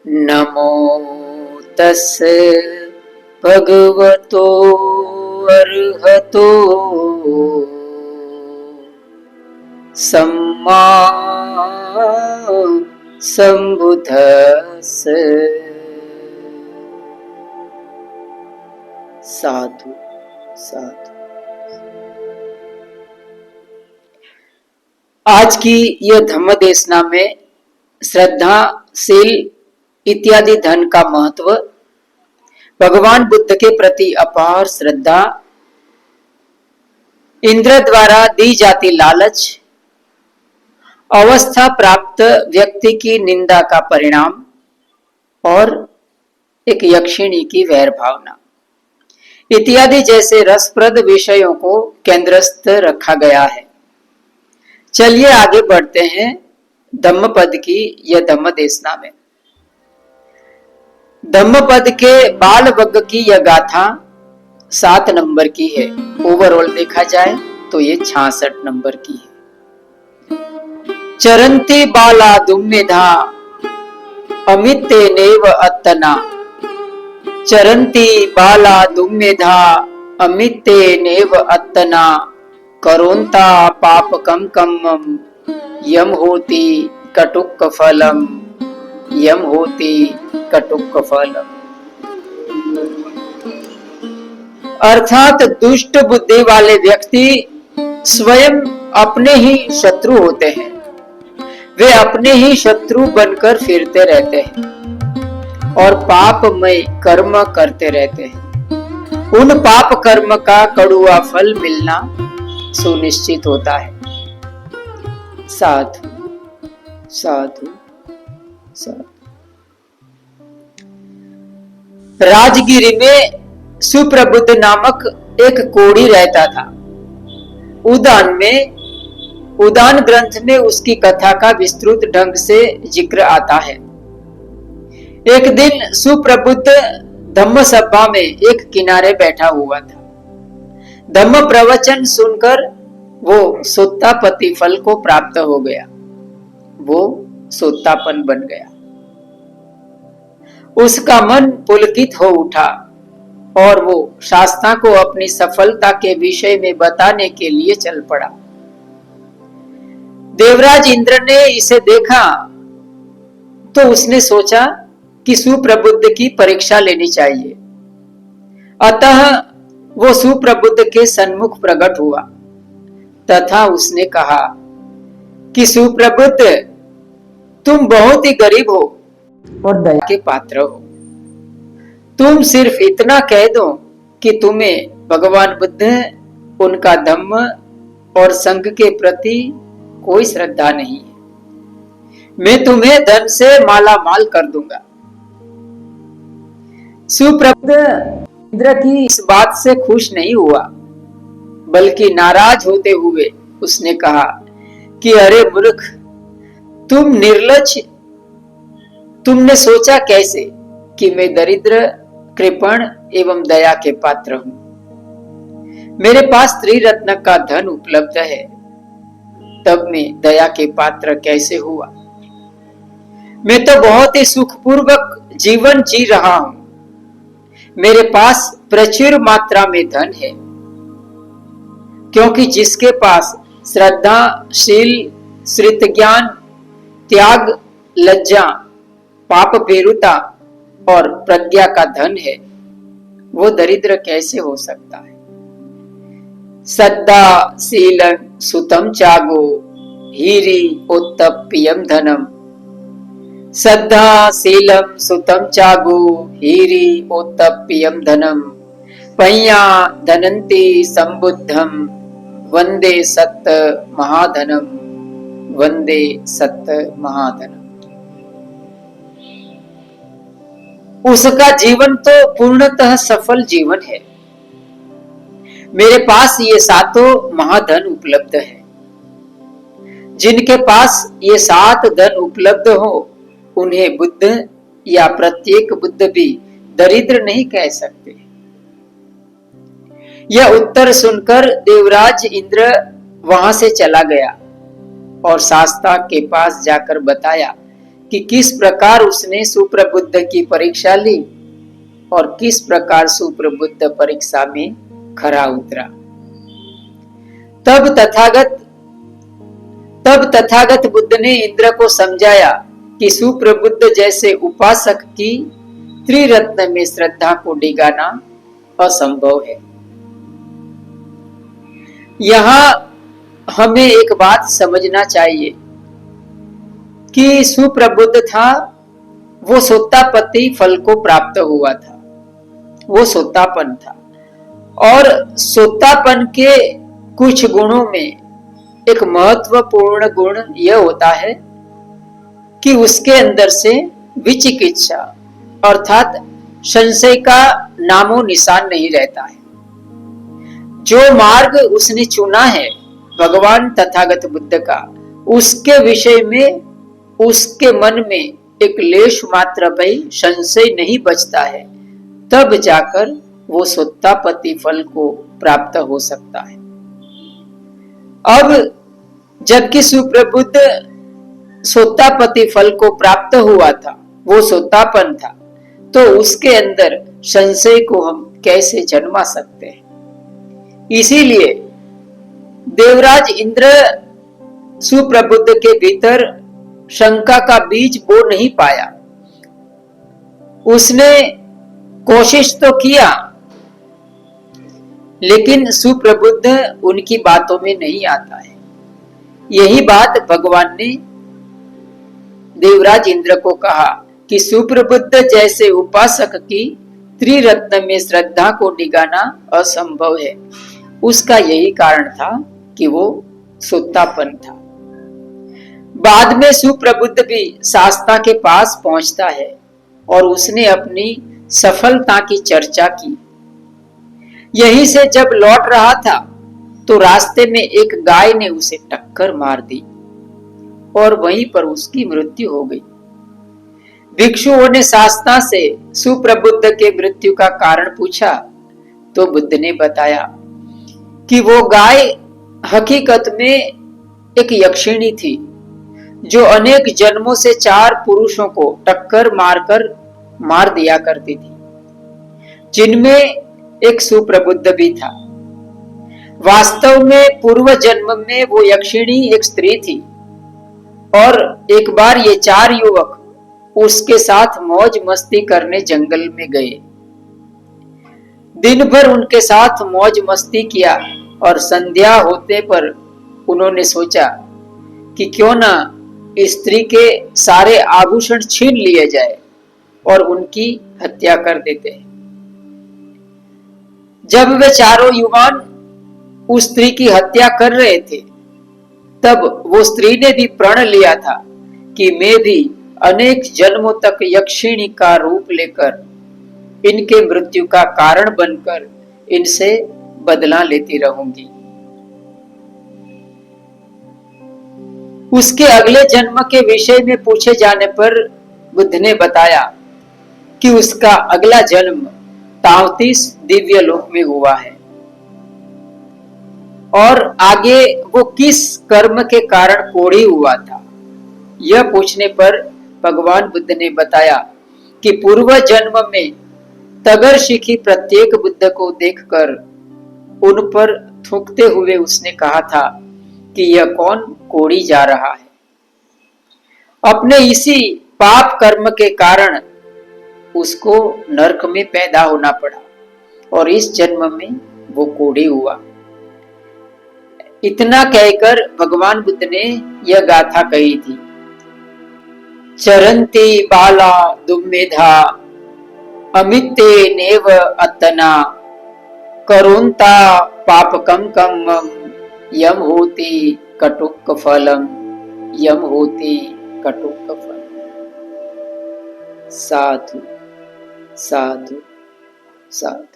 नमो तस्से भगवतो अर्हतो सम्मा संबुद्धस्से। साधु साधु। आज की यह धम्म देशना में श्रद्धा, शील इत्यादि धन का महत्व, भगवान बुद्ध के प्रति अपार श्रद्धा, इंद्र द्वारा दी जाती लालच, अवस्था प्राप्त व्यक्ति की निंदा का परिणाम और एक यक्षिणी की वैर भावना इत्यादि जैसे रसप्रद विषयों को केंद्रस्थ रखा गया है। चलिए आगे बढ़ते हैं धम्मपद की यह धम्म देशना में। धम्मपद के बाल वर्ग की यह गाथा 7 नंबर की है। ओवरऑल देखा जाए तो ये 66 नंबर की है। चरंती बाला दुम्मेधा अमिते नेव अत्तना, चरंती बाला दुम्मेधा अमिते नेव अत्तना, करोंता पापकम कम्मम यम होती कटुक फलम, यम होती कटुक फलम। अर्थात दुष्ट बुद्धि वाले व्यक्ति स्वयं अपने ही शत्रु होते हैं। वे अपने ही शत्रु बनकर फिरते रहते हैं और पापमय कर्म करते रहते हैं। उन पाप कर्म का कड़ुआ फल मिलना सुनिश्चित होता है। साधु साधु साधु। राजगिरी में सुप्रबुद्ध नामक एक कोढ़ी रहता था। उदान ग्रंथ में उसकी कथा का विस्तृत ढंग से जिक्र आता है। एक दिन सुप्रबुद्ध धम्म सभा में एक किनारे बैठा हुआ था। धम्म प्रवचन सुनकर वो सोत्तापति फल को प्राप्त हो गया। वो सोत्तापन बन गया। उसका मन पुलकित हो उठा और वो शास्त्रा को अपनी सफलता के विषय में बताने के लिए चल पड़ा। देवराज इंद्र ने इसे देखा तो उसने सोचा कि सुप्रबुद्ध की परीक्षा लेनी चाहिए। अतः वो सुप्रबुद्ध के सन्मुख प्रकट हुआ तथा उसने कहा कि सुप्रबुद्ध, तुम बहुत ही गरीब हो और दया के पात्र हो। तुम सिर्फ इतना कह दो कि तुम्हें भगवान बुद्ध, उनका धम्म और संघ के प्रति कोई श्रद्धा नहीं है। मैं तुम्हें धन से माला माल कर दूंगा। सुप्रबुद्ध इंद्र की इस बात से खुश नहीं हुआ, बल्कि नाराज होते हुए उसने कहा कि अरे मूर्ख, तुम निर्लज्ज, तुमने सोचा कैसे कि मैं दरिद्र, कृपण एवं दया के पात्र हूं। मेरे पास त्रिरत्न का धन उपलब्ध है, तब मैं दया के पात्र कैसे हुआ। मैं तो बहुत ही सुखपूर्वक जीवन जी रहा हूं। मेरे पास प्रचुर मात्रा में धन है, क्योंकि जिसके पास श्रद्धा, शील, श्रित ज्ञान, त्याग, लज्जा, पाप भीरुता और प्रज्ञा का धन है, वो दरिद्र कैसे हो सकता है। सद्दा शीलं सुतम चागो हीरी उत्तप्पियम धनम, सद्धा शीलम सुतम चागो हीरी उत्तप्पियम धनम, पय्या धनंती संबुद्धम वंदे सत्त महाधनम, वंदे सत्त महाधनम। उसका जीवन तो पूर्णतः सफल जीवन है। मेरे पास ये 7 महाधन उपलब्ध है। जिनके पास ये 7 धन उपलब्ध हो, उन्हें बुद्ध या प्रत्येक बुद्ध भी दरिद्र नहीं कह सकते। यह उत्तर सुनकर देवराज इंद्र वहां से चला गया और शास्त्रा के पास जाकर बताया कि किस प्रकार उसने सुप्रबुद्ध की परीक्षा ली और किस प्रकार सुप्रबुद्ध परीक्षा में खरा उतरा। तब तथागत बुद्ध ने इंद्र को समझाया कि सुप्रबुद्ध जैसे उपासक की त्रिरत्न में श्रद्धा को डिगाना असंभव है। यहां हमें एक बात समझना चाहिए कि सुप्रबुद्ध था, वो सोत्तापत्ति फल को प्राप्त हुआ था, वो सोत्तापन था। और सोत्तापन के कुछ गुणों में एक महत्वपूर्ण गुण यह होता है कि उसके अंदर से विचिकित्सा अर्थात संशय का नामो निशान नहीं रहता है। जो मार्ग उसने चुना है भगवान तथागत बुद्ध का, उसके विषय में उसके मन में एक लेश मात्र भी संशय नहीं बचता है, तब जाकर वो सोत्तापत्ति फल को प्राप्त हो सकता है। अब जबकि सुप्रबुद्ध सोत्तापत्ति फल को प्राप्त हुआ था, वो सोत्तापन था, तो उसके अंदर संशय को हम कैसे जन्मा सकते हैं। इसीलिए देवराज इंद्र सुप्रबुद्ध के भीतर शंका का बीज बो नहीं पाया। उसने कोशिश तो किया, लेकिन सुप्रबुद्ध उनकी बातों में नहीं आता है। यही बात भगवान ने देवराज इंद्र को कहा कि सुप्रबुद्ध जैसे उपासक की त्रिरत्न में श्रद्धा को डिगाना असंभव है। उसका यही कारण था कि वो सोत्तापन था। बाद में सुप्रबुद्ध भी शास्ता के पास पहुंचता है और उसने अपनी सफलता की चर्चा की। यहीं से जब लौट रहा था तो रास्ते में एक गाय ने उसे टक्कर मार दी और वहीं पर उसकी मृत्यु हो गई। भिक्षुओं ने शास्ता से सुप्रबुद्ध के मृत्यु का कारण पूछा तो बुद्ध ने बताया कि वो गाय हकीकत में एक यक्षिणी थी, जो अनेक जन्मों से 4 पुरुषों को टक्कर मारकर मार दिया करती थी, जिनमें एक सुप्रबुद्ध भी था। वास्तव में पूर्व जन्म में वो यक्षिणी एक स्त्री थी और एक बार ये 4 युवक उसके साथ मौज मस्ती करने जंगल में गए। दिन भर उनके साथ मौज मस्ती किया और संध्या होते पर उन्होंने सोचा कि क्यों ना स्त्री के सारे आभूषण छीन लिए जाए और उनकी हत्या कर देते हैं। जब वे चारों युवान उस स्त्री की हत्या कर रहे थे, तब वो स्त्री ने भी प्रण लिया था कि मैं भी अनेक जन्मों तक यक्षिणी का रूप लेकर इनके मृत्यु का कारण बनकर इनसे बदला लेती रहूंगी। उसके अगले जन्म के विषय में पूछे जाने पर बुद्ध ने बताया कि उसका अगला जन्म 33 दिव्य लोक में हुआ है और आगे वो किस कर्म के कारण कोढ़ी हुआ था। यह पूछने पर भगवान बुद्ध ने बताया कि पूर्व जन्म में तगर शिखी प्रत्येक बुद्ध को देखकर उन पर थूकते हुए उसने कहा था कि यह कौन कोढ़ी जा रहा है। अपने इसी पाप कर्म के कारण उसको नरक में पैदा होना पड़ा और इस जन्म में वो कोढ़ी हुआ। इतना कहकर भगवान बुद्ध ने यह गाथा कही थी, चरंती बाला दुम्मेधा अमिते नेव अतना करुंता पापकम कम यम होती कटुक फलम यम होती कटुक फल। साधु साधु साधु।